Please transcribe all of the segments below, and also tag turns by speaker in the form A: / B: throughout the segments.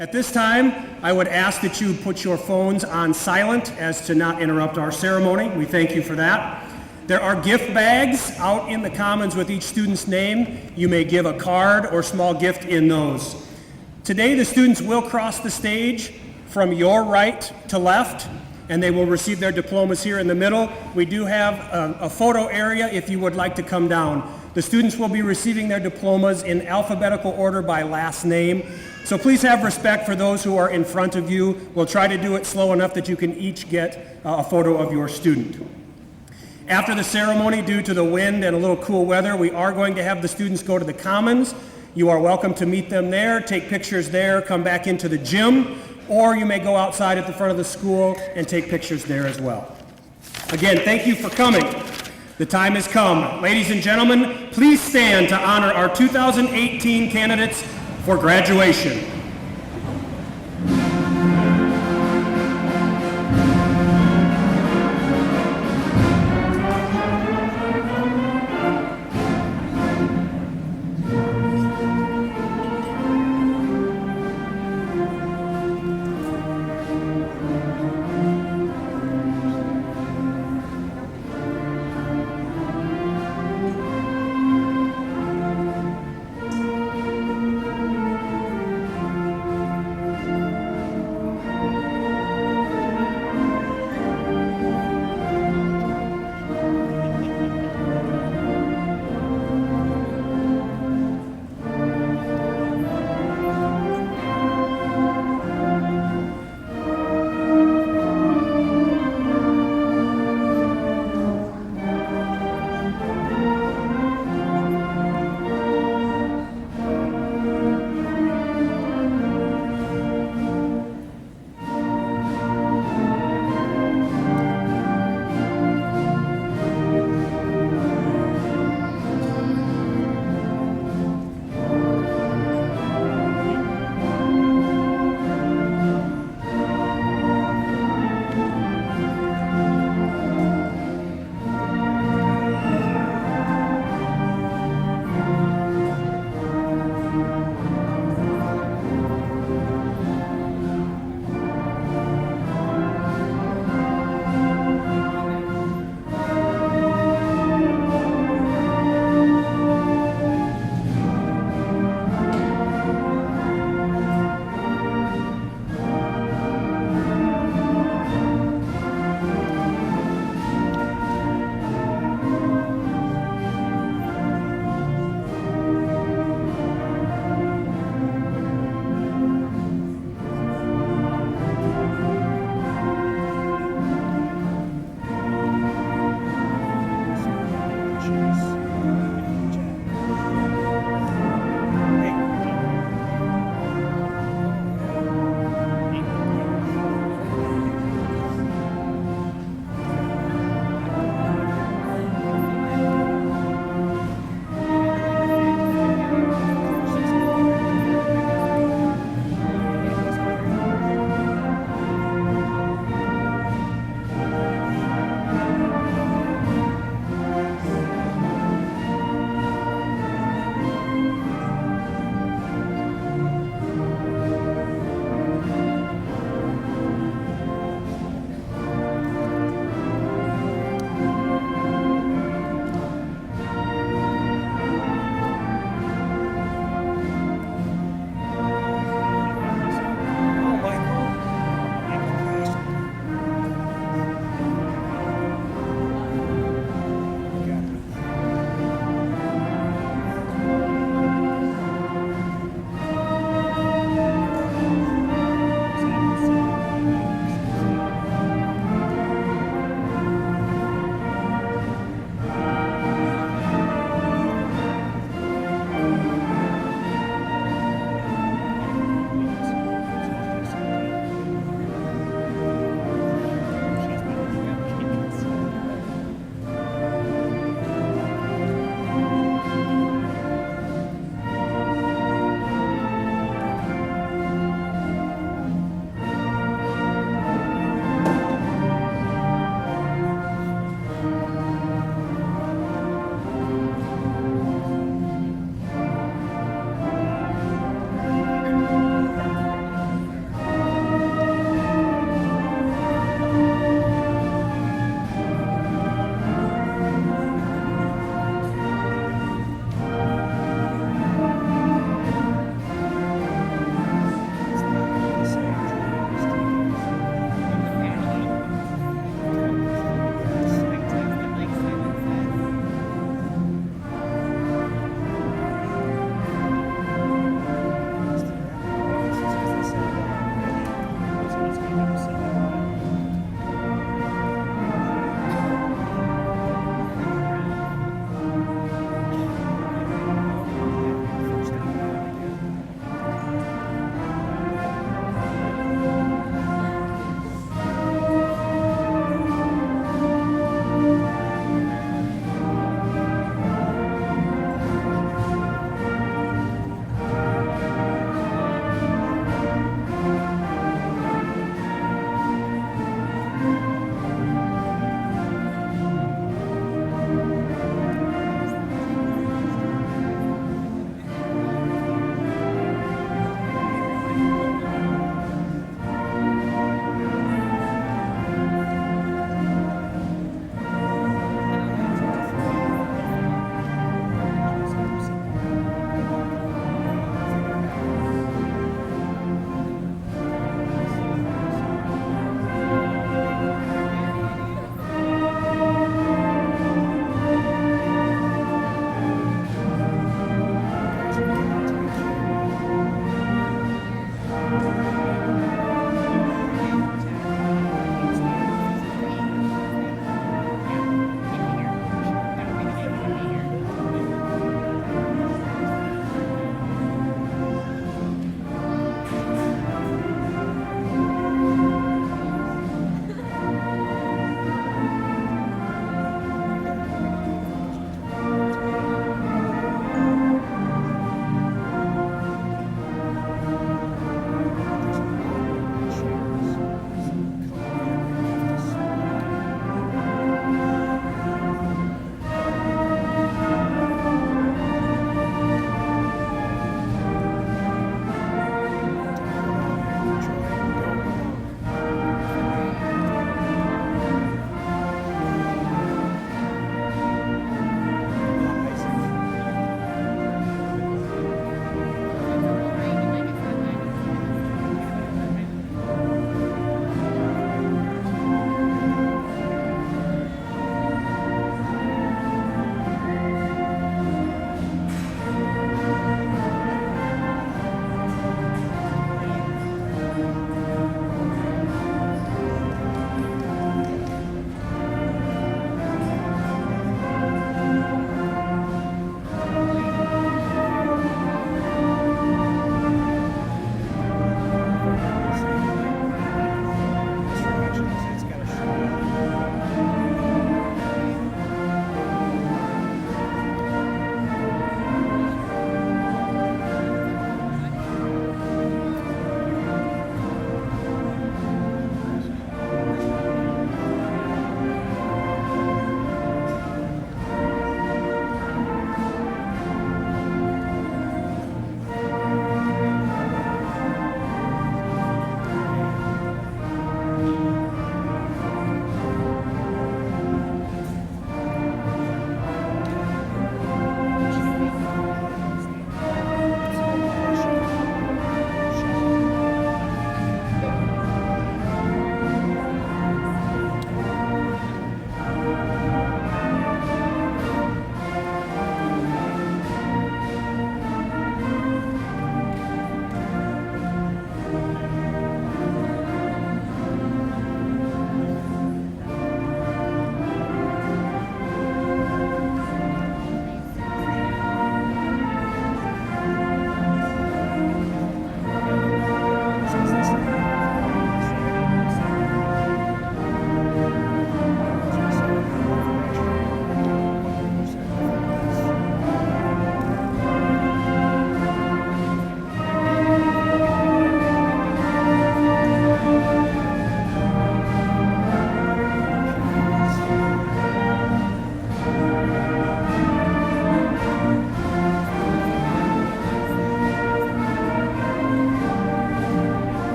A: At this time, I would ask that you put your phones on silent as to not interrupt our ceremony. We thank you for that. There are gift bags out in the commons with each student's name. You may give a card or small gift in those. Today, the students will cross the stage from your right to left, and they will receive their diplomas here in the middle. We do have a photo area if you would like to come down. The students will be receiving their diplomas in alphabetical order by last name. So please have respect for those who are in front of you. We'll try to do it slow enough that you can each get a photo of your student. After the ceremony, due to the wind and a little cool weather, we are going to have the students go to the commons. You are welcome to meet them there, take pictures there, come back into the gym, or you may go outside at the front of the school and take pictures there as well. Again, thank you for coming. The time has come. Ladies and gentlemen, please stand to honor our 2018 candidates for graduation.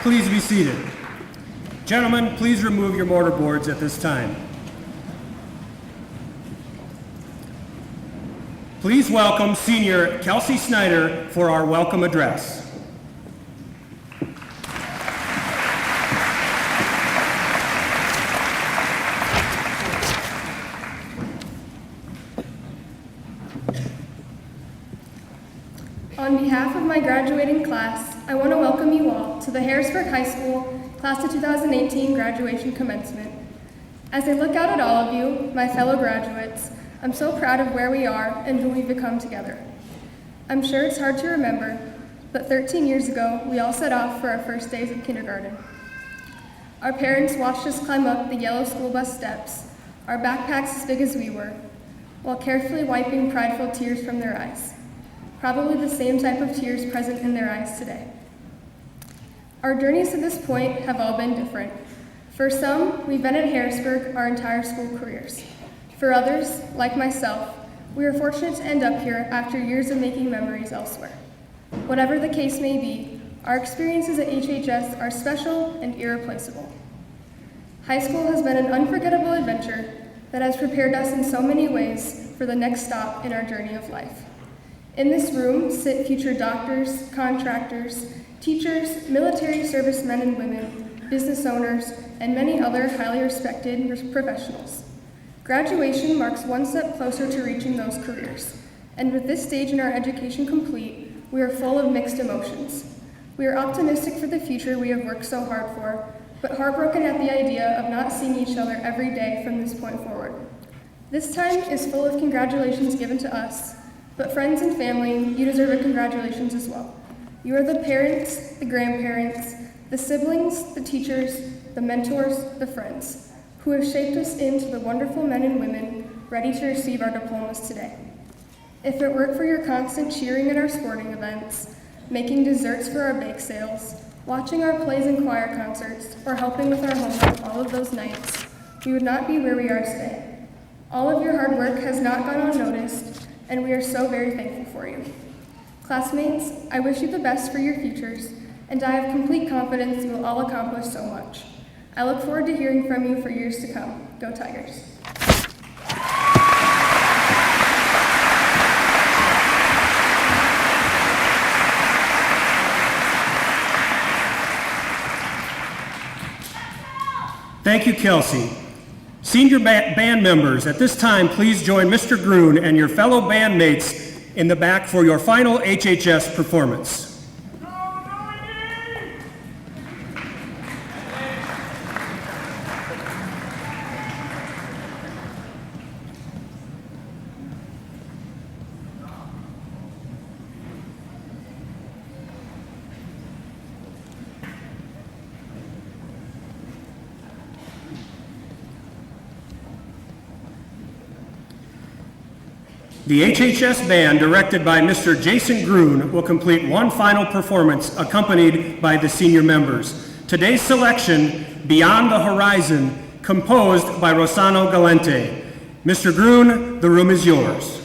A: Please be seated. Gentlemen, please remove your mortar boards at this time. Please welcome Senior Kelsey Snyder for our welcome address.
B: On behalf of my graduating class, I want to welcome you all to the Harrisburg High School Class of 2018 graduation commencement. As I look out at all of you, my fellow graduates, I'm so proud of where we are and who we've become together. I'm sure it's hard to remember, but 13 years ago, we all set off for our first days of kindergarten. Our parents watched us climb up the yellow school bus steps, our backpacks as big as we were, while carefully wiping prideful tears from their eyes. Probably the same type of tears present in their eyes today. Our journeys to this point have all been different. For some, we've been at Harrisburg our entire school careers. For others, like myself, we are fortunate to end up here after years of making memories elsewhere. Whatever the case may be, our experiences at HHS are special and irreplaceable. High school has been an unforgettable adventure that has prepared us in so many ways for the next stop in our journey of life. In this room sit future doctors, contractors, teachers, military servicemen and women, business owners, and many other highly respected professionals. Graduation marks one step closer to reaching those careers, and with this stage in our education complete, we are full of mixed emotions. We are optimistic for the future we have worked so hard for, but heartbroken at the idea of not seeing each other every day from this point forward. This time is full of congratulations given to us, but friends and family, you deserve a congratulations as well. You are the parents, the grandparents, the siblings, the teachers, the mentors, the friends, who have shaped us into the wonderful men and women ready to receive our diplomas today. If it weren't for your constant cheering at our sporting events, making desserts for our bake sales, watching our plays and choir concerts, or helping with our homework all of those nights, we would not be where we are today. All of your hard work has not gone unnoticed, and we are so very thankful for you. Classmates, I wish you the best for your futures, and I have complete confidence you will all accomplish so much. I look forward to hearing from you for years to come. Go Tigers.
A: Thank you, Kelsey. Senior band members, at this time, please join Mr. Grun and your fellow bandmates in the back for your final HHS performance. The HHS band, directed by Mr. Jason Grun, will complete one final performance accompanied by the senior members. Today's selection, Beyond the Horizon, composed by Rossano Galente. Mr. Grun, the room is yours.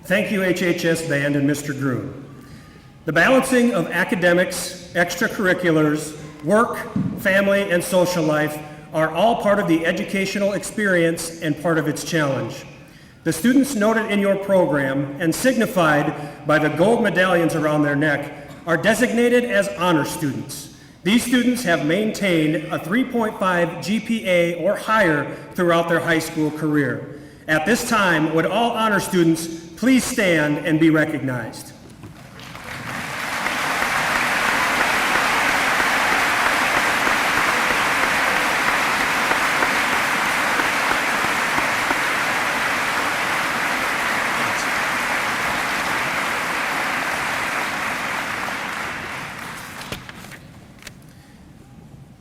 A: Thank you, HHS Band and Mr. Groom. The balancing of academics, extracurriculars, work, family, and social life are all part of the educational experience and part of its challenge. The students noted in your program and signified by the gold medallions around their neck are designated as honor students. These students have maintained a 3.5 GPA or higher throughout their high school career. At this time, would all honor students please stand and be recognized?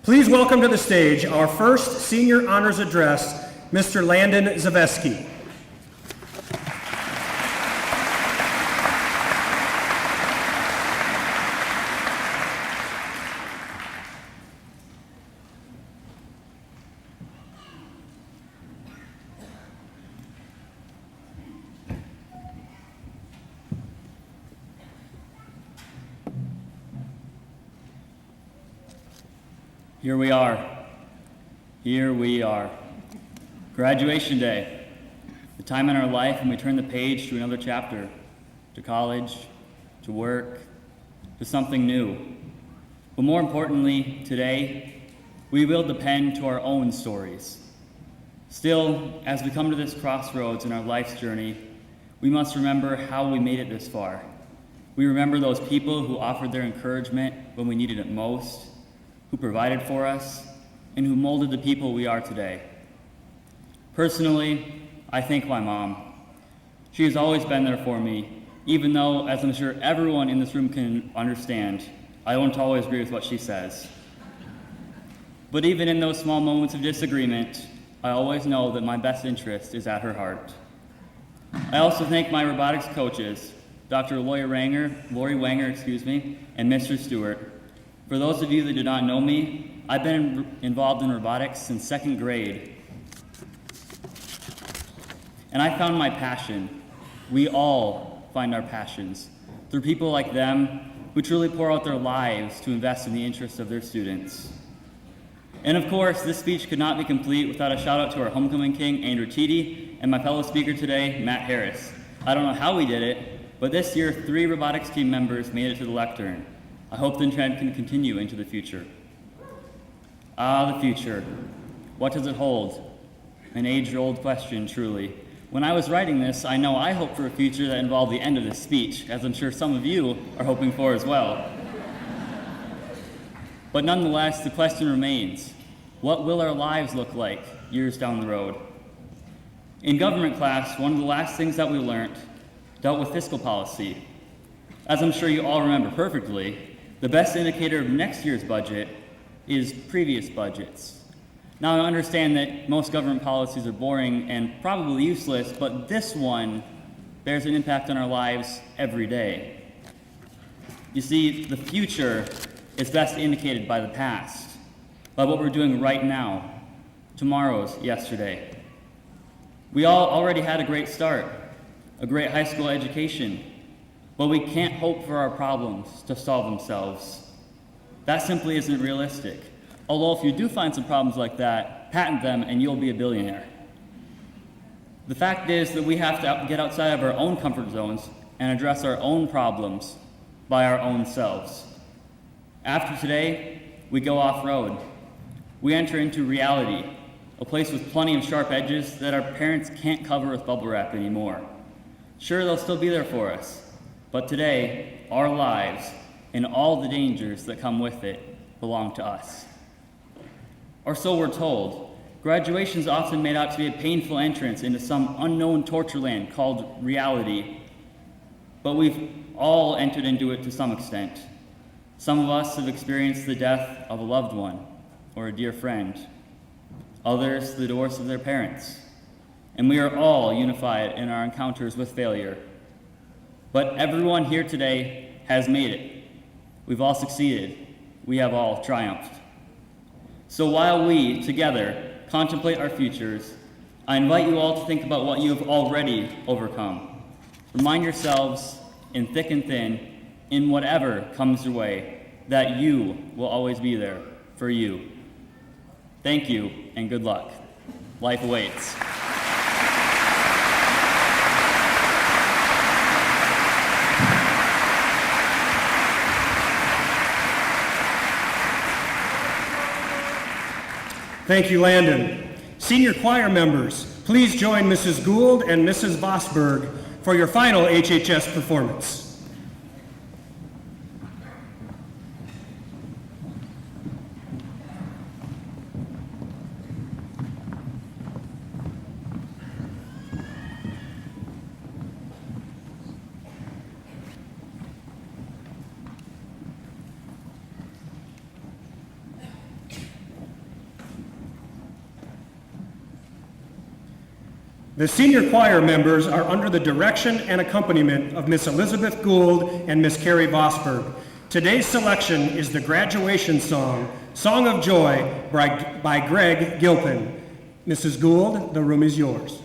A: Please welcome to the stage our first Senior Honors Address, Mr. Landon Zaveski.
C: Here we are. Here we are. Graduation day. The time in our life when we turn the page to another chapter, to college, to work, to something new. But more importantly, today, we wield the pen to our own stories. Still, as we come to this crossroads in our life's journey, we must remember how we made it this far. We remember those people who offered their encouragement when we needed it most, who provided for us, and who molded the people we are today. Personally, I thank my mom. She has always been there for me, even though, as I'm sure everyone in this room can understand, I don't always agree with what she says. But even in those small moments of disagreement, I always know that my best interest is at her heart. I also thank my robotics coaches, Dr. Lori Wanger, and Mr. Stewart. For those of you that do not know me, I've been involved in robotics since 2nd grade. And I found my passion. We all find our passions through people like them who truly pour out their lives to invest in the interests of their students. And of course, this speech could not be complete without a shout out to our homecoming king, Andrew Teedy, and my fellow speaker today, Matt Harris. I don't know how we did it, but this year 3 robotics team members made it to the lectern. I hope the trend can continue into the future. The future. What does it hold? An age-old question, truly. When I was writing this, I know I hoped for a future that involved the end of this speech, as I'm sure some of you are hoping for as well. But nonetheless, the question remains, what will our lives look like years down the road? In government class, one of the last things that we learned dealt with fiscal policy. As I'm sure you all remember perfectly, the best indicator of next year's budget is previous budgets. Now, I understand that most government policies are boring and probably useless, but this one bears an impact on our lives every day. You see, the future is best indicated by the past, by what we're doing right now, tomorrow's yesterday. We all already had a great start, a great high school education, but we can't hope for our problems to solve themselves. That simply isn't realistic. Although if you do find some problems like that, patent them and you'll be a billionaire. The fact is that we have to get outside of our own comfort zones and address our own problems by our own selves. After today, we go off-road. We enter into reality, a place with plenty of sharp edges that our parents can't cover with bubble wrap anymore. Sure, they'll still be there for us, but today, our lives and all the dangers that come with it belong to us. Or so we're told. Graduation is often made out to be a painful entrance into some unknown torture land called reality. But we've all entered into it to some extent. Some of us have experienced the death of a loved one or a dear friend. Others, the divorce of their parents. And we are all unified in our encounters with failure. But everyone here today has made it. We've all succeeded. We have all triumphed. So while we, together, contemplate our futures, I invite you all to think about what you have already overcome. Remind yourselves, in thick and thin, in whatever comes your way, that you will always be there for you. Thank you, and good luck. Life awaits.
A: Thank you, Landon. Senior choir members, please join Mrs. Gould and Mrs. Vosberg for your final HHS performance. The senior choir members are under the direction and accompaniment of Miss Elizabeth Gould and Miss Carrie Vosberg. Today's selection is the graduation song, Song of Joy by Greg Gilpin. Mrs. Gould, the room is yours.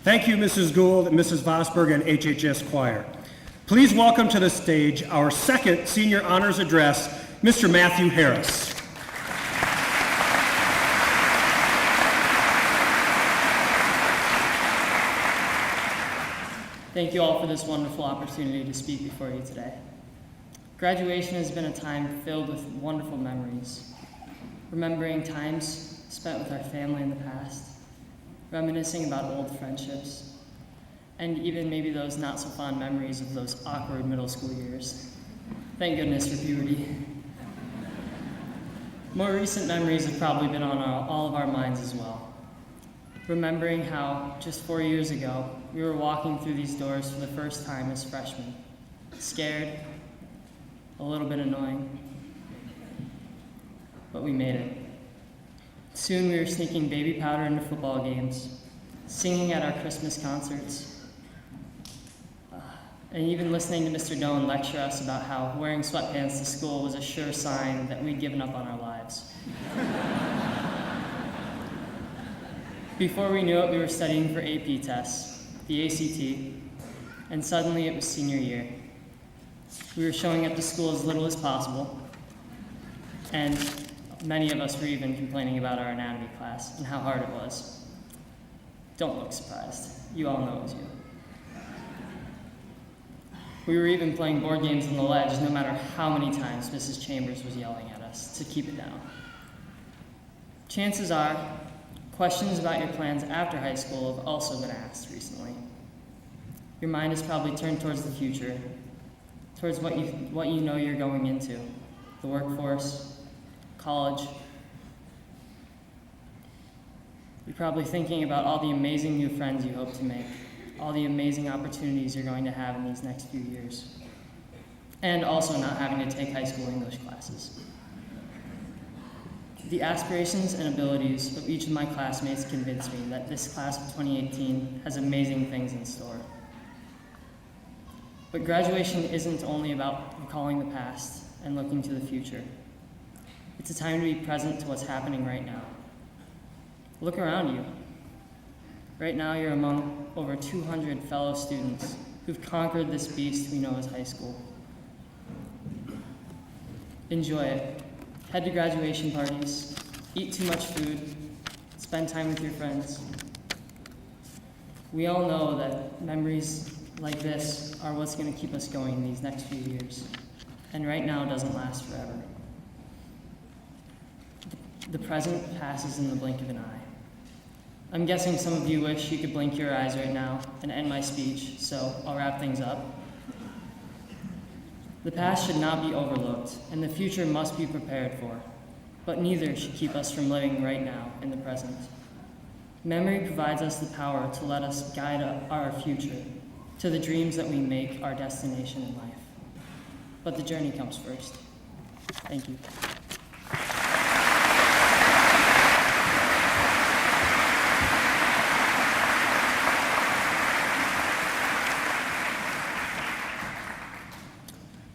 A: Thank you, Mrs. Gould, Mrs. Vosberg, and HHS Choir. Please welcome to the stage our second Senior Honors Address, Mr. Matthew Harris.
D: Thank you all for this wonderful opportunity to speak before you today. Graduation has been a time filled with wonderful memories, remembering times spent with our family in the past, reminiscing about old friendships, and even maybe those not so fond memories of those awkward middle school years. Thank goodness for puberty. More recent memories have probably been on all of our minds as well. Remembering how just 4 years ago, we were walking through these doors for the first time as freshmen, scared, a little bit annoying, but we made it. Soon we were sneaking baby powder into football games, singing at our Christmas concerts, and even listening to Mr. Doan lecture us about how wearing sweatpants to school was a sure sign that we'd given up on our lives. Before we knew it, we were studying for AP tests, the ACT, and suddenly it was senior year. We were showing up to school as little as possible, and many of us were even complaining about our anatomy class and how hard it was. Don't look surprised. You all know it was you. We were even playing board games on the ledge, no matter how many times Mrs. Chambers was yelling at us to keep it down. Chances are, questions about your plans after high school have also been asked recently. Your mind is probably turned towards the future, towards what you know you're going into, the workforce, college. You're probably thinking about all the amazing new friends you hope to make, all the amazing opportunities you're going to have in these next few years, and also not having to take high school English classes. The aspirations and abilities of each of my classmates convince me that this class of 2018 has amazing things in store. But graduation isn't only about recalling the past and looking to the future. It's a time to be present to what's happening right now. Look around you. Right now you're among over 200 fellow students who've conquered this beast we know as high school. Enjoy it. Head to graduation parties, eat too much food, spend time with your friends. We all know that memories like this are what's going to keep us going these next few years, and right now doesn't last forever. The present passes in the blink of an eye. I'm guessing some of you wish you could blink your eyes right now and end my speech, so I'll wrap things up. The past should not be overlooked, and the future must be prepared for, but neither should keep us from living right now in the present. Memory provides us the power to let us guide our future to the dreams that we make our destination in life. But the journey comes first. Thank you.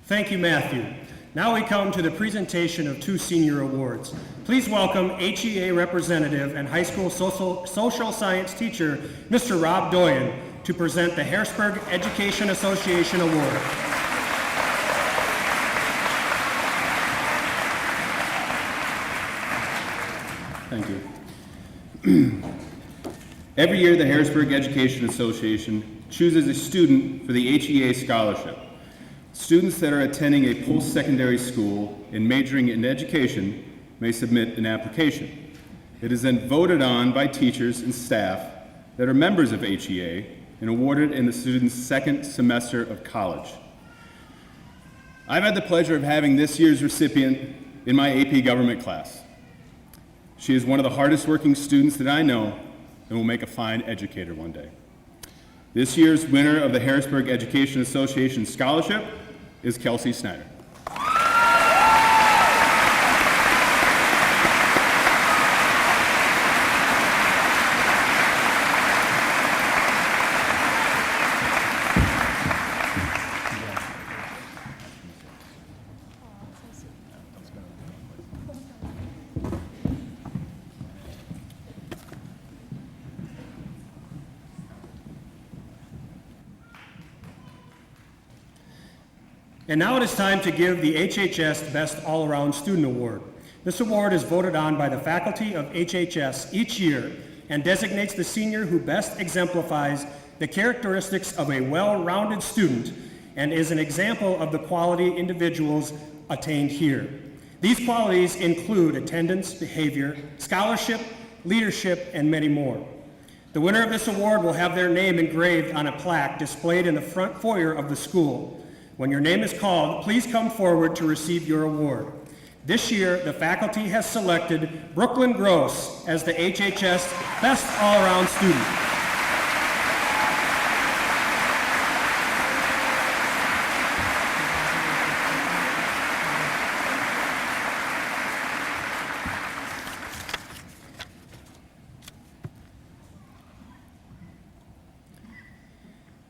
A: Thank you, Matthew. Now we come to the presentation of 2 senior awards. Please welcome HEA representative and high school social science teacher, Mr. Rob Doyen, to present the Harrisburg Education Association Award.
E: Thank you. Every year, the Harrisburg Education Association chooses a student for the HEA Scholarship. Students that are attending a post-secondary school and majoring in education may submit an application. It is then voted on by teachers and staff that are members of HEA and awarded in the student's second semester of college. I've had the pleasure of having this year's recipient in my AP Government class. She is one of the hardest working students that I know and will make a fine educator one day. This year's winner of the Harrisburg Education Association Scholarship is Kelsey Snyder.
A: And now it is time to give the HHS Best All-Around Student Award. This award is voted on by the faculty of HHS each year and designates the senior who best exemplifies the characteristics of a well-rounded student and is an example of the quality individuals attained here. These qualities include attendance, behavior, scholarship, leadership, and many more. The winner of this award will have their name engraved on a plaque displayed in the front foyer of the school. When your name is called, please come forward to receive your award. This year, the faculty has selected Brooklyn Gross as the HHS Best All-Around Student.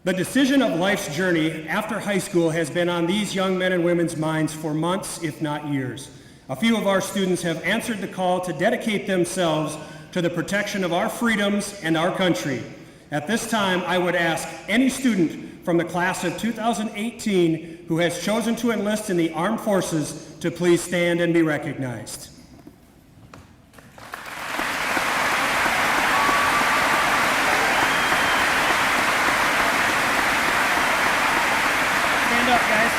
A: The decision of life's journey after high school has been on these young men and women's minds for months, if not years. A few of our students have answered the call to dedicate themselves to the protection of our freedoms and our country. At this time, I would ask any student from the class of 2018 who has chosen to enlist in the armed forces to please stand and be recognized. Stand up, guys.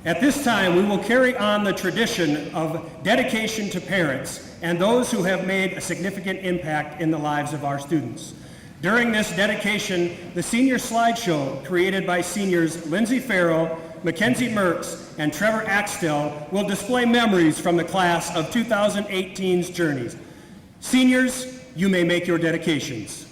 A: At this time, we will carry on the tradition of dedication to parents and those who have made a significant impact in the lives of our students. During this dedication, the senior slideshow created by seniors Lindsay Farrell, Mackenzie Mertz, and Trevor Axtell will display memories from the class of 2018's journeys. Seniors, you may make your dedications.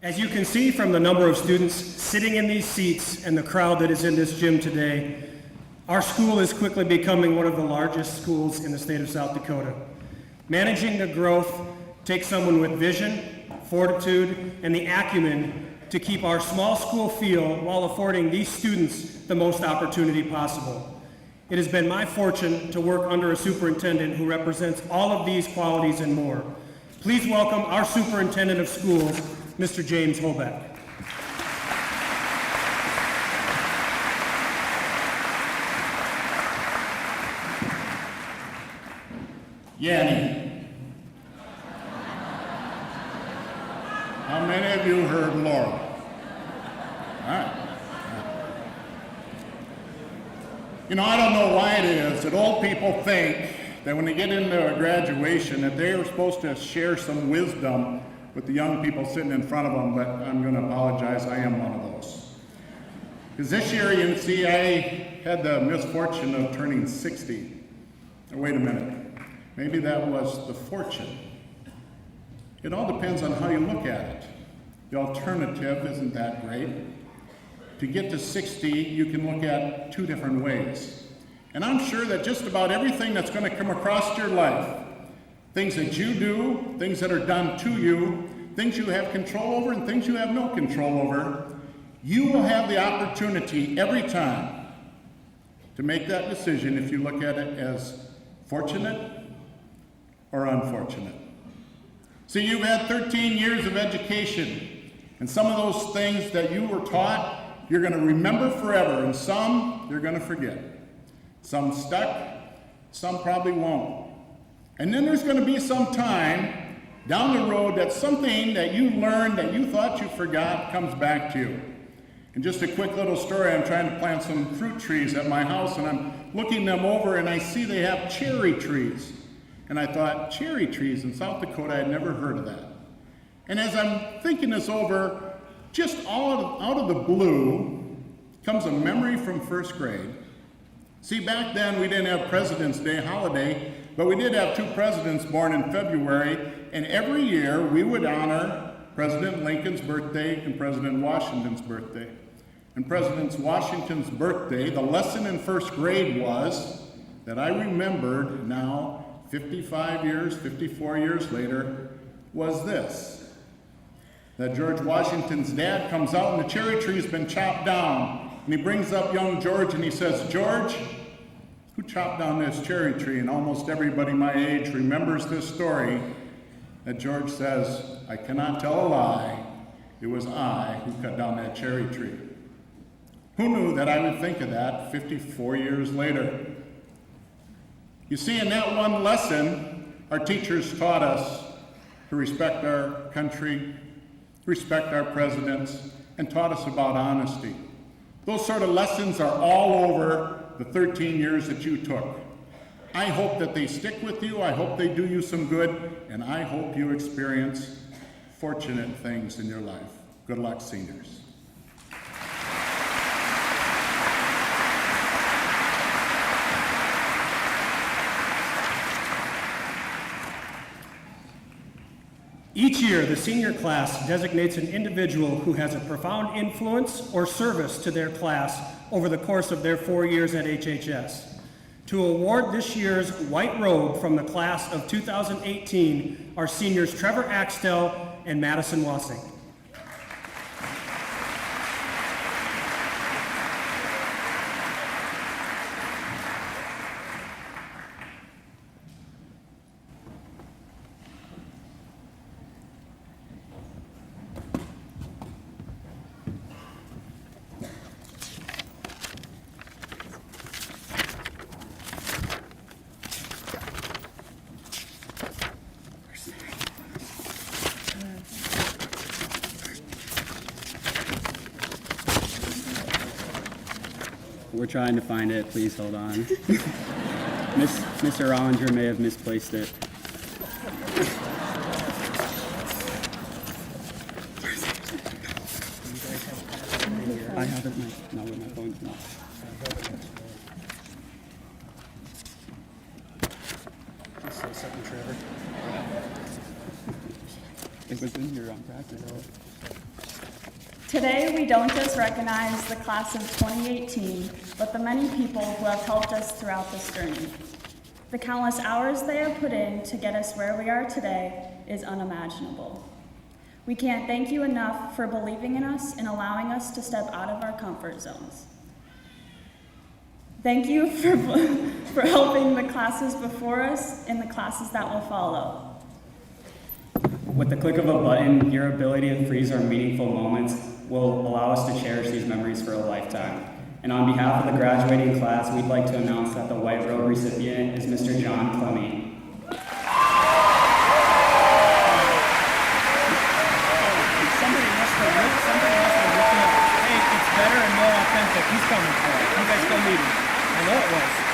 A: As you can see from the number of students sitting in these seats and the crowd that is in this gym today, our school is quickly becoming one of the largest schools in the state of South Dakota. Managing the growth takes someone with vision, fortitude, and the acumen to keep our small school feel while affording these students the most opportunity possible. It has been my fortune to work under a superintendent who represents all of these qualities and more. Please welcome our superintendent of schools, Mr. James Hobeck.
F: Yanny. How many of you heard Laura? All right. You know, I don't know why it is that old people think that when they get into a graduation that they are supposed to share some wisdom with the young people sitting in front of them, but I'm going to apologize, I am one of those. Because this year, you see, I had the misfortune of turning 60. Now, wait a minute. Maybe that was the fortune. It all depends on how you look at it. The alternative isn't that great. To get to 60, you can look at two different ways. And I'm sure that just about everything that's going to come across your life, things that you do, things that are done to you, things you have control over and things you have no control over, you will have the opportunity every time to make that decision if you look at it as fortunate or unfortunate. See, you've had 13 years of education, and some of those things that you were taught, you're going to remember forever, and some you're going to forget. Some stuck, some probably won't. And then there's going to be some time down the road that something that you learned that you thought you forgot comes back to you. And just a quick little story, I'm trying to plant some fruit trees at my house, and I'm looking them over, and I see they have cherry trees. And I thought, cherry trees in South Dakota, I'd never heard of that. And as I'm thinking this over, just out of the blue comes a memory from first grade. See, back then we didn't have President's Day holiday, but we did have two presidents born in February, and every year we would honor President Lincoln's birthday and President Washington's birthday. And President Washington's birthday, the lesson in first grade was that I remembered now 54 years later, was this. That George Washington's dad comes out and the cherry tree's been chopped down. And he brings up young George and he says, George, who chopped down this cherry tree? And almost everybody my age remembers this story. That George says, I cannot tell a lie. It was I who cut down that cherry tree. Who knew that I would think of that 54 years later? You see, in that one lesson, our teachers taught us to respect our country, respect our presidents, and taught us about honesty. Those sort of lessons are all over the 13 years that you took. I hope that they stick with you, I hope they do you some good, and I hope you experience fortunate things in your life. Good luck, seniors.
A: Each year, the senior class designates an individual who has a profound influence or service to their class over the course of their 4 years at HHS. To award this year's white robe from the class of 2018 are seniors Trevor Axtell and Madison Wassing.
C: We're trying to find it. Please hold on. Mr. Rollinger may have misplaced it. I have it. Not with my phone. No. Is was in here on practice.
G: Today, we don't just recognize the class of 2018, but the many people who have helped us throughout this journey. The countless hours they have put in to get us where we are today is unimaginable. We can't thank you enough for believing in us and allowing us to step out of our comfort zones. Thank you for helping the classes before us and the classes that will follow.
H: With the click of a button, your ability to freeze our meaningful moments will allow us to cherish these memories for a lifetime. And on behalf of the graduating class, we'd like to announce that the White Robe recipient is Mr. John Clemmy.
A: Somebody must have looked up. Hey, it's better and more authentic. He's coming for it. You guys go meet him. I know it was.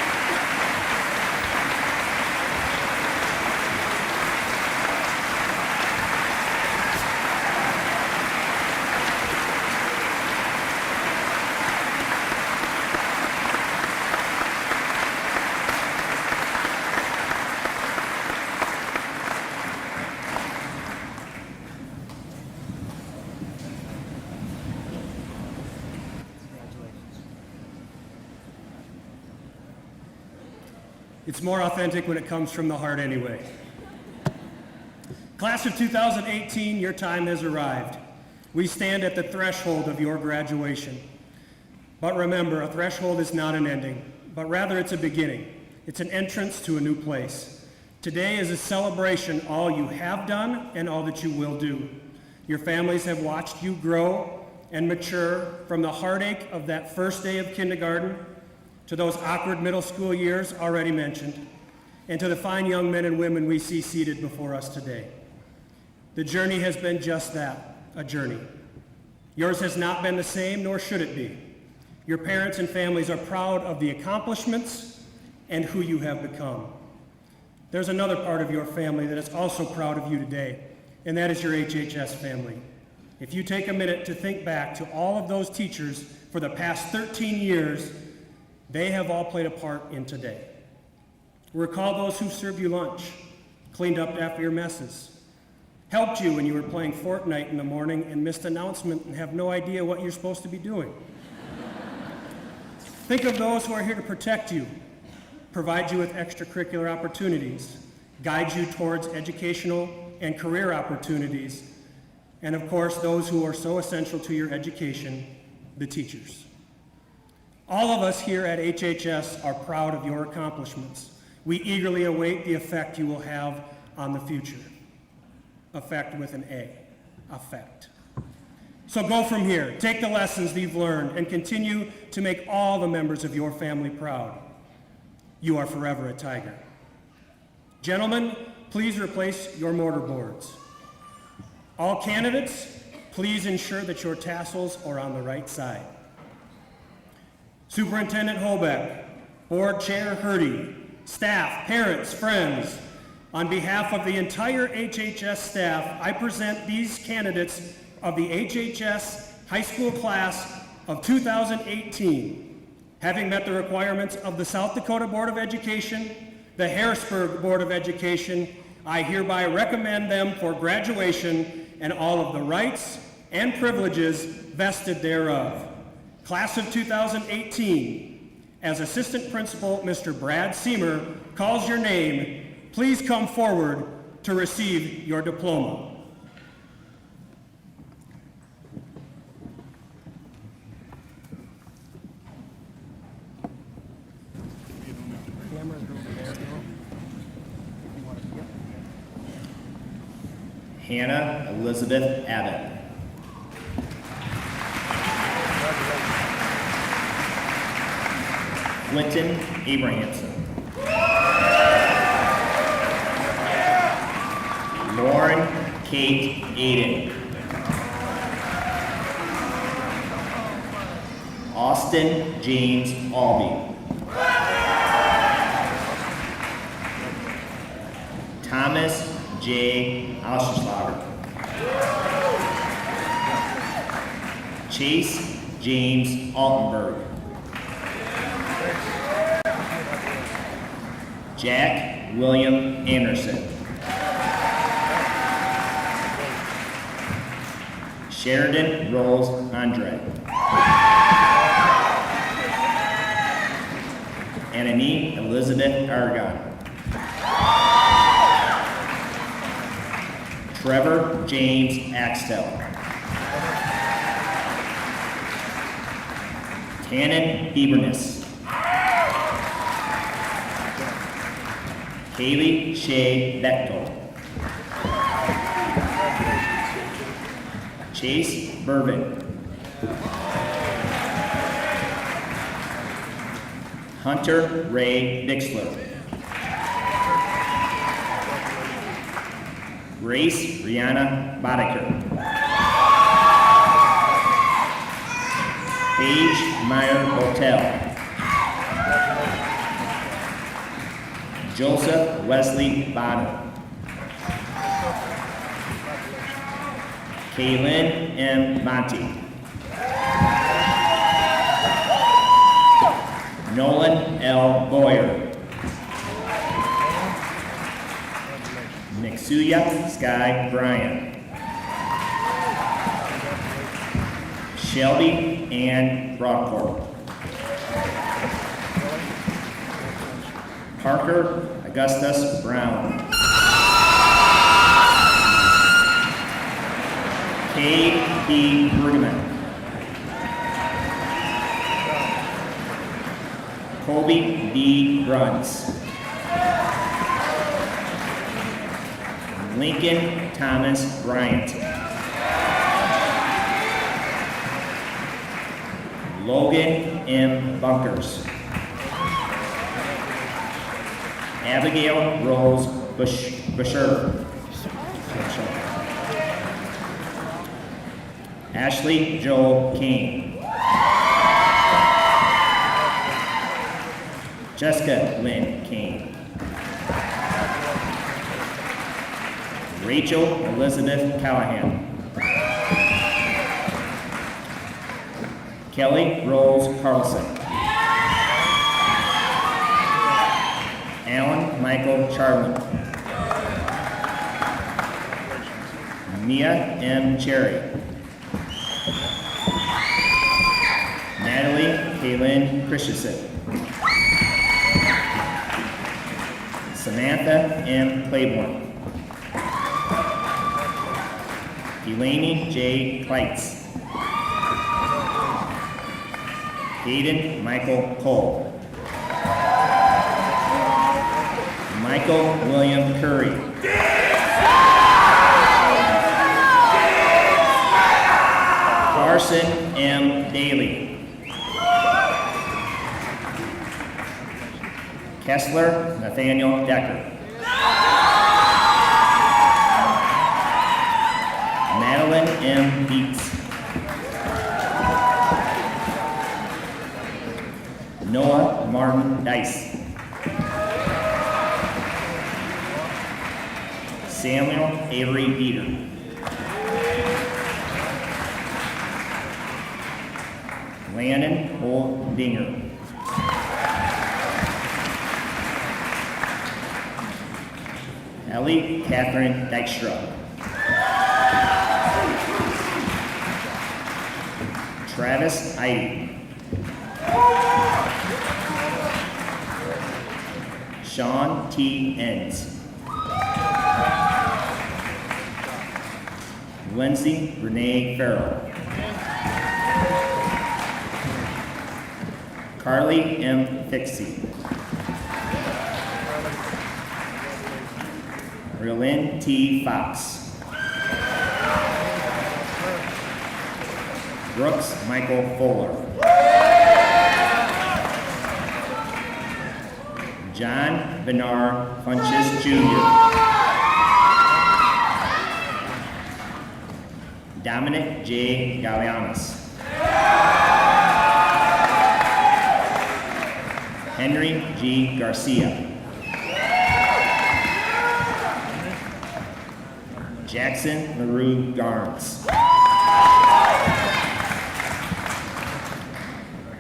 A: It's more authentic when it comes from the heart anyway. Class of 2018, your time has arrived. We stand at the threshold of your graduation. But remember, a threshold is not an ending, but rather it's a beginning. It's an entrance to a new place. Today is a celebration all you have done and all that you will do. Your families have watched you grow and mature from the heartache of that first day of kindergarten to those awkward middle school years already mentioned, and to the fine young men and women we see seated before us today. The journey has been just that, a journey. Yours has not been the same, nor should it be. Your parents and families are proud of the accomplishments and who you have become. There's another part of your family that is also proud of you today, and that is your HHS family. If you take a minute to think back to all of those teachers for the past 13 years, they have all played a part in today. Recall those who served you lunch, cleaned up after your messes, helped you when you were playing Fortnite in the morning and missed announcement and have no idea what you're supposed to be doing. Think of those who are here to protect you, provide you with extracurricular opportunities, guide you towards educational and career opportunities, and of course, those who are so essential to your education, the teachers. All of us here at HHS are proud of your accomplishments. We eagerly await the effect you will have on the future. Effect with an A, effect. So go from here, take the lessons that you've learned, and continue to make all the members of your family proud. You are forever a Tiger. Gentlemen, please replace your mortar boards. All candidates, please ensure that your tassels are on the right side. Superintendent Holbeck, Board Chair Hurdy, staff, parents, friends, on behalf of the entire HHS staff, I present these candidates of the HHS high school class of 2018. Having met the requirements of the South Dakota Board of Education, the Harrisburg Board of Education, I hereby recommend them for graduation and all of the rights and privileges vested thereof. Class of 2018, as Assistant Principal Mr. Brad Seamer calls your name, please come forward to receive your diploma.
I: Hannah Elizabeth Abbott. Clinton Abrahamson. Lauren Kate Aiden. Austin James Albee. Thomas J. Auschlager. Chase James Altenberg. Jack William Anderson. Sheridan Rose Andre. Ananie Elizabeth Argon. Trevor James Axtell. Tannen Bieberness. Kaylee Shea Bechtel. Chase Bourbon. Hunter Ray Bixler. Grace Rihanna Boddicker. Paige Meyer Hotel. Joseph Wesley Bonner. Kaylin M. Monty. Nolan L. Boyer. Mixuya Sky Bryant. Shelby Ann Broadcourt. Parker Augustus Brown. Cade B. Brugman. Colby B. Bruns. Lincoln Thomas Bryant. Logan M. Bunkers. Abigail Rose Busher. Ashley Joel King. Jessica Lynn King. Rachel Elizabeth Callahan. Kelly Rose Carlson. Alan Michael Charlin. Mia M. Cherry. Natalie Kaylin Christensen. Samantha M. Claiborne. Delaney J. Kleitz. Hayden Michael Cole. Michael William Curry. Carson M. Daly. Kessler Nathaniel Decker. Madeline M. Dietz. Noah Martin Dice. Samuel Avery Dieter. Landon Oldinger. Ellie Catherine Dykstra. Travis Heidi. Sean T. Enns. Lindsay Renee Farrell. Carly M. Fixie. Relyn T. Fox. Brooks Michael Fuller. John Bernard Funches Jr. Dominic J. Gallianis. Henry G. Garcia. Jackson LaRue Garnes.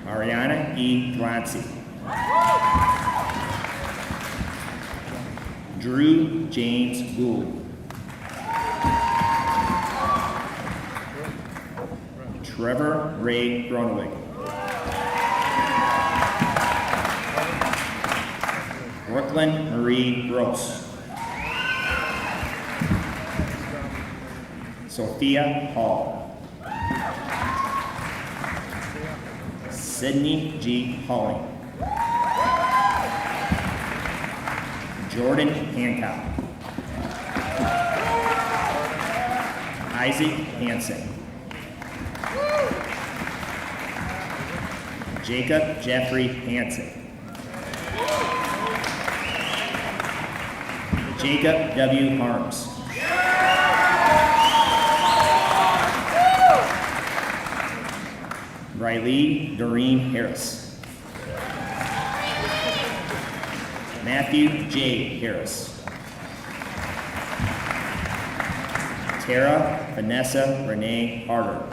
I: Ariana E. Glancy. Drew James Gould. Trevor Ray Gronewig. Brooklyn Marie Gross. Sophia Hall. Sydney G. Halling. Jordan Hancock. Isaac Hansen. Jacob Jeffrey Hansen. Jacob W. Harms. Riley Doreen Harris. Matthew J. Harris. Tara Vanessa Renee Harder.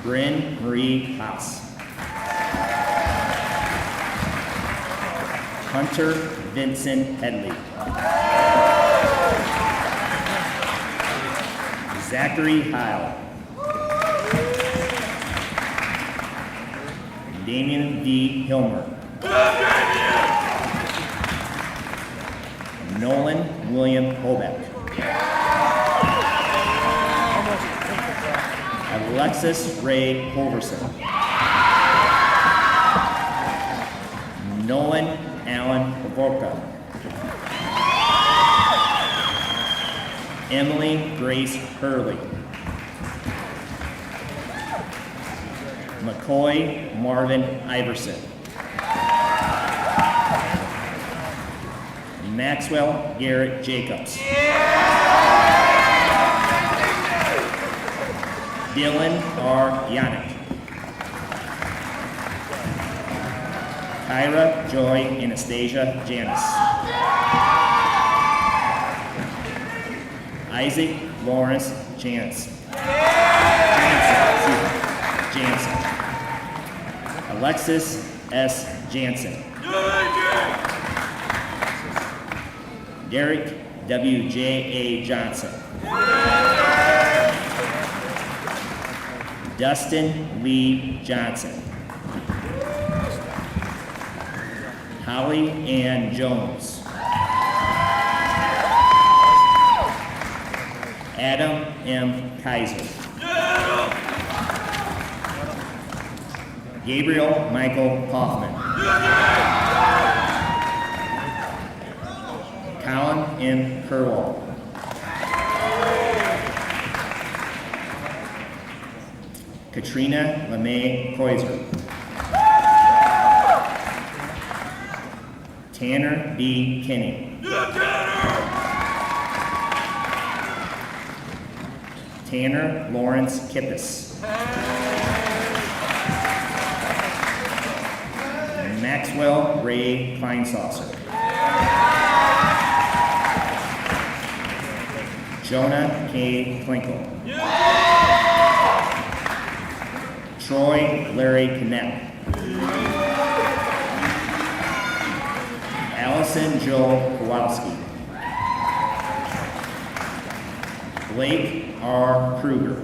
I: Bryn Marie Haas. Hunter Vincent Headley. Zachary Heil. Damian D. Hilmer. Nolan William Hobeck. Alexis Ray Hoverson. Nolan Allen Pavorka. Emily Grace Hurley. McCoy Marvin Iverson. Maxwell Garrett Jacobs. Dylan R. Yannick. Kyra Joy Anastasia Janis. Isaac Lawrence Jansen. Alexis S. Jansen. Derek W. J. A. Johnson. Dustin Lee Johnson. Holly Ann Jones. Adam M. Kaiser. Gabriel Michael Hoffman. Colin M. Curwell. Katrina LeMay Kreuzer. Tanner B. Kinney. Tanner Lawrence Kippis. Maxwell Ray Kleinsaucer. Jonah K. Klinkle. Troy Larry Knapp. Allison Joe Kowalski. Blake R. Kruger.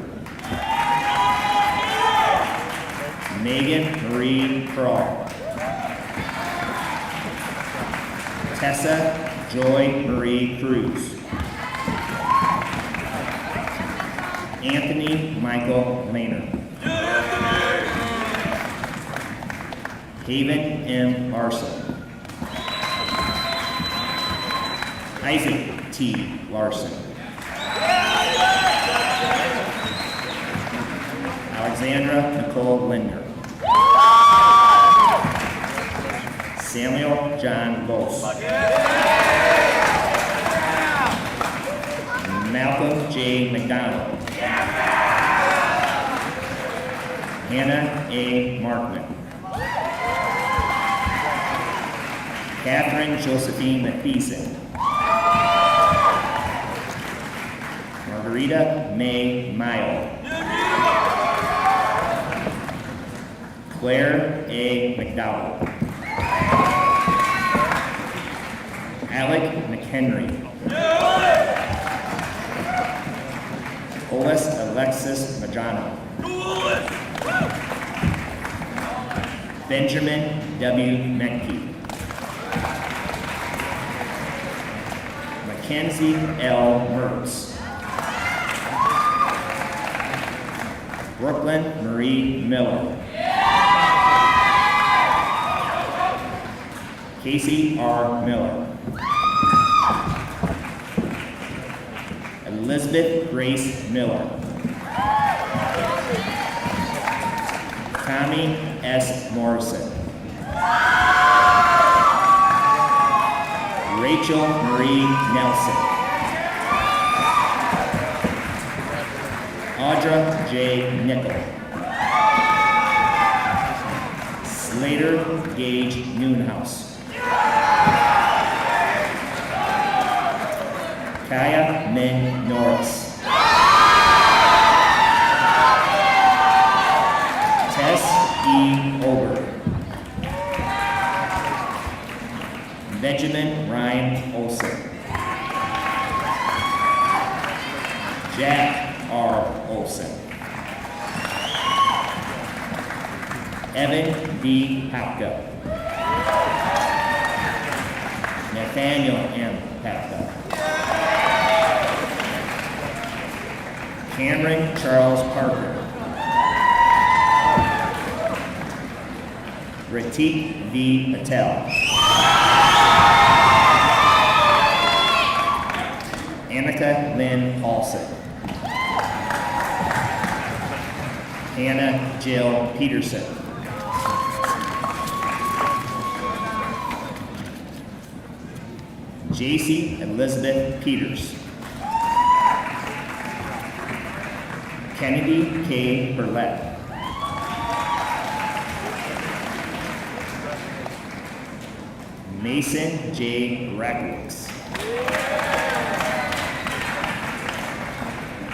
I: Megan Marie Kroll. Tessa Joy Marie Cruz. Anthony Michael Lehner. Haven M. Larson. Isaac T. Larson. Alexandra Nicole Linder. Samuel John Bose. Malcolm J. McDonald. Hannah A. Markman. Catherine Josephine McPheeson. Margarita May Mayo. Claire A. McDowell. Alec McHenry. Olis Alexis Madrano. Benjamin W. Menke. Mackenzie L. Mertz. Brooklyn Marie Miller. Casey R. Miller. Elizabeth Grace Miller. Tommy S. Morrison. Rachel Marie Nelson. Audra J. Nickel. Slater Gage Noonhouse. Kaya Min Norris. Tess E. Ober. Benjamin Ryan Olson. Jack R. Olson. Evan B. Hapka. Nathaniel M. Hapka. Cameron Charles Parker. Ratik V. Patel. Annika Lynn Paulson. Hannah Jill Peterson. JC Elizabeth Peters. Kennedy K. Burlett. Mason J. Rakowicz.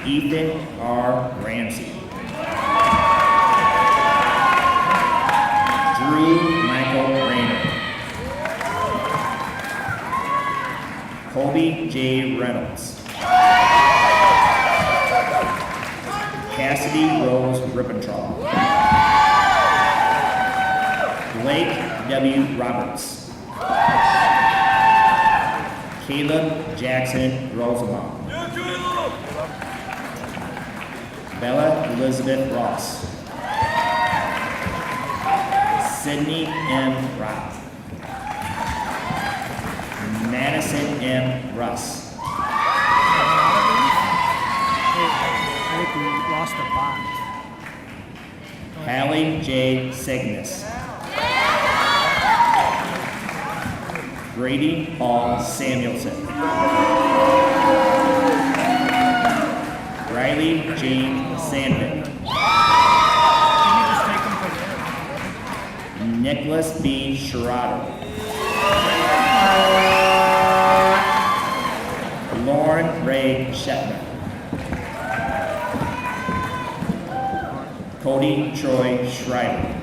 I: Ethan R. Ramsey. Drew Michael Rayner. Colby J. Reynolds. Cassidy Rose Rippentraw. Blake W. Roberts. Caleb Jackson Rosenbaum. Bella Elizabeth Ross. Sydney M. Rock. Madison M. Russ.
A: I think we lost the bot.
I: Hallie J. Cygnus. Grady Paul Samuelson. Riley Jane Sandvik. Nicholas B. Sherrod. Lauren Ray Shetman. Cody Troy Schreiber.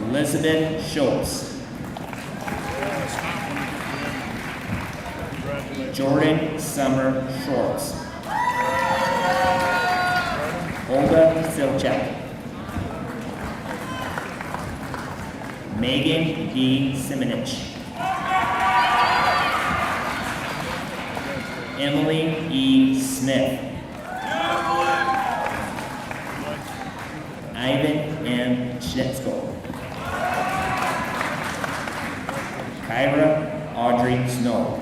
I: Elizabeth Schultz. Jordan Summer Schwartz. Olga Silchek. Megan D. Simonich. Emily E. Smith. Ivan M. Schnitzel. Kyra Audrey Snow.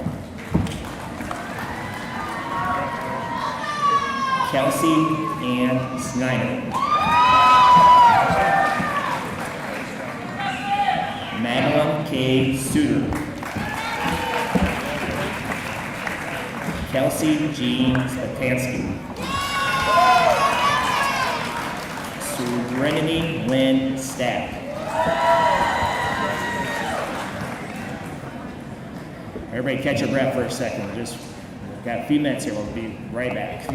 I: Kelsey Ann Snyder. Madeline K. Suter. Kelsey Jean Spatansky. Serenity Lynn Stack. Everybody catch your breath for a second. Just got a few minutes here. We'll be right back.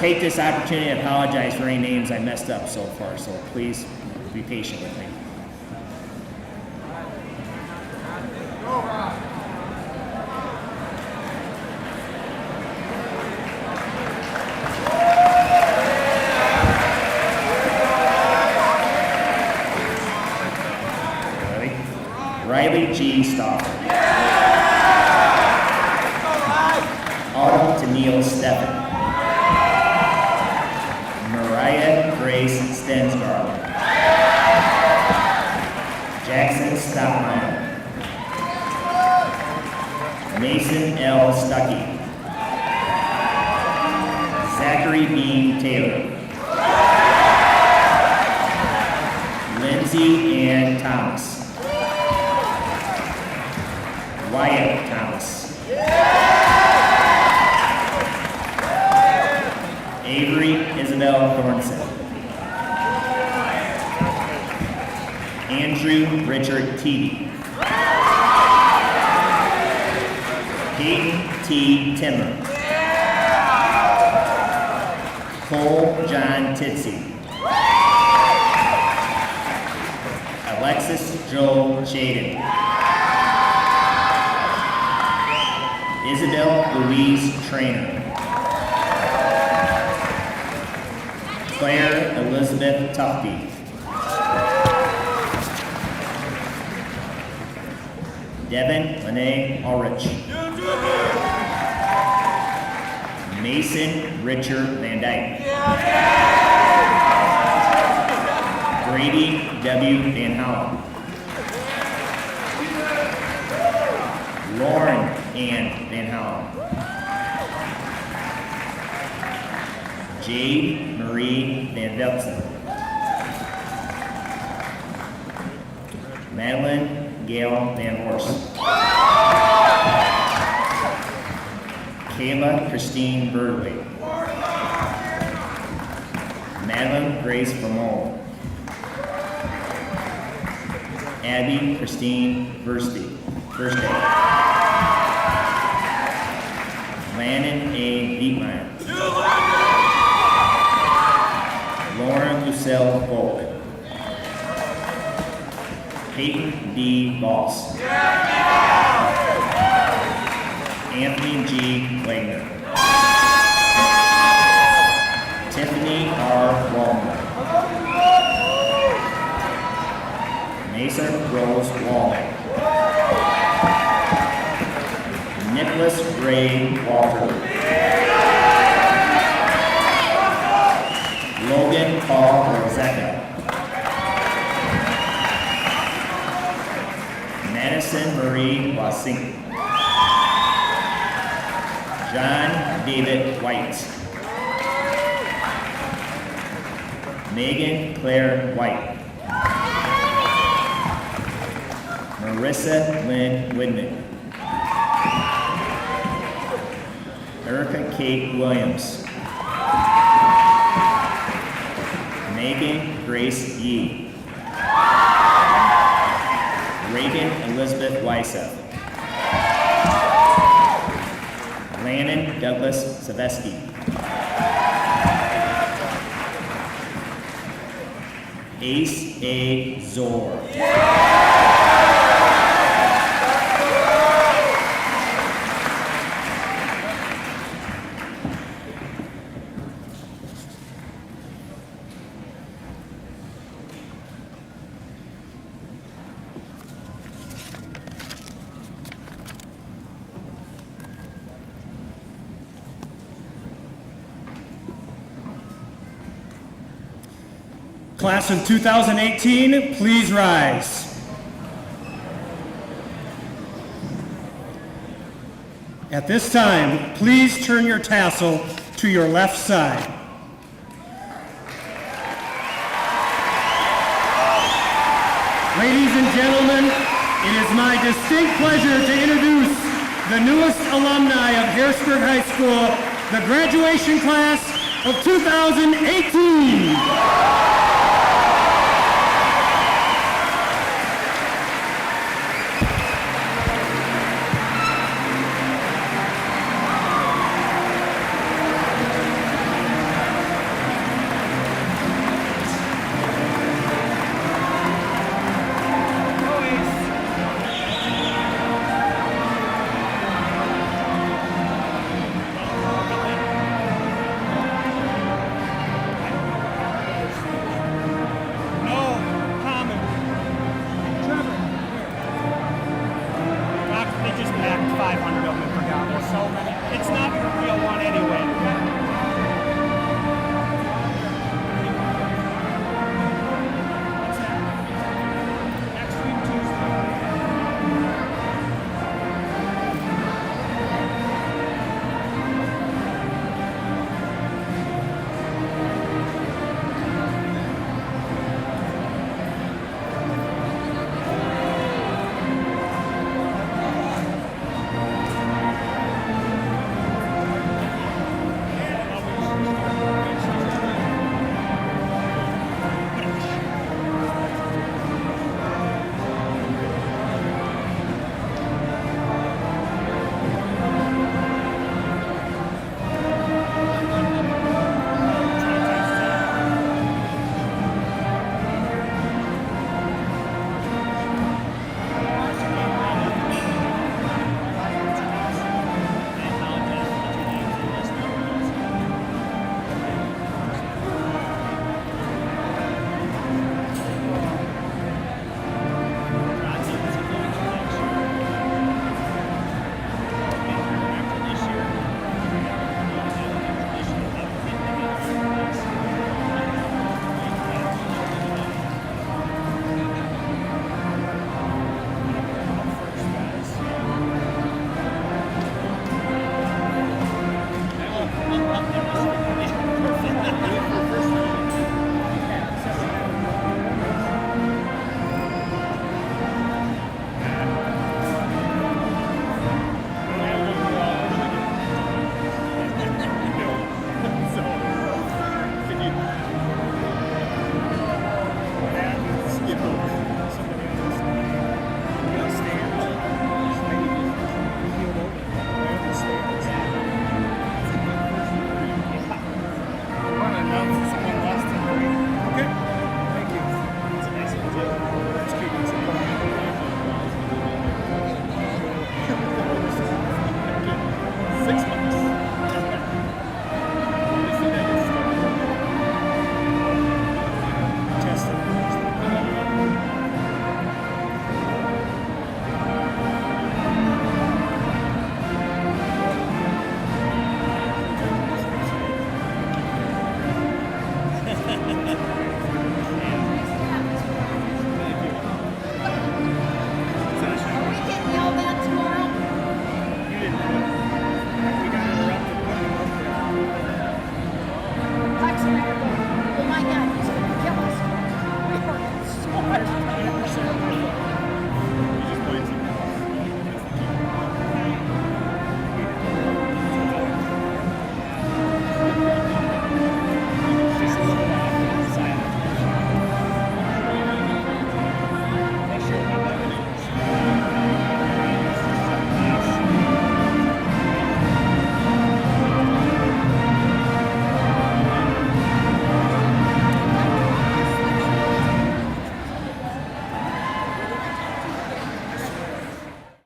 I: take this opportunity to apologize for any names I messed up so far, so please be patient with me. Riley G. Stauffer. Autumn Tennille Steffen. Mariah Grace Stensgarland. Jackson Stockmeyer. Mason L. Stuckey. Zachary Bean Taylor. Lindsay Ann Thomas. Wyatt Thomas. Avery Isabel Thornson. Andrew Richard Teedy. Peyton T. Timmer. Cole John Titsey. Alexis Joel Shaden. Isabel Louise Trainer. Claire Elizabeth Tufty. Devin Lene Ulrich. Mason Richard Van Dyke. Grady W. Van Hollen. Lauren Ann Van Hollen. Jade Marie Van Veltzen. Madeline Gail Van Horst. Kayla Christine Birdley. Madeline Grace Vermont. Abby Christine Verstey. Landon A. Dietmeyer. Lauren Lucille Volk. Peyton D. Voss. Anthony G. Wagner. Tiffany R. Wallner. Mesa Rose Wallner. Nicholas Ray Walter. Logan Paul Rosetta. Madison Marie Wasink. John David White. Megan Claire White. Marissa Lynn Widman. Erica Kate Williams. Megan Grace Yee. Reagan Elizabeth Weissef. Landon Douglas Savesky. Ace A. Zor.
A: Class of 2018, please rise. At this time, please turn your tassel to your left side. Ladies and gentlemen, it is my distinct pleasure to introduce the newest alumni of Harrisburg High School, the graduation class of 2018.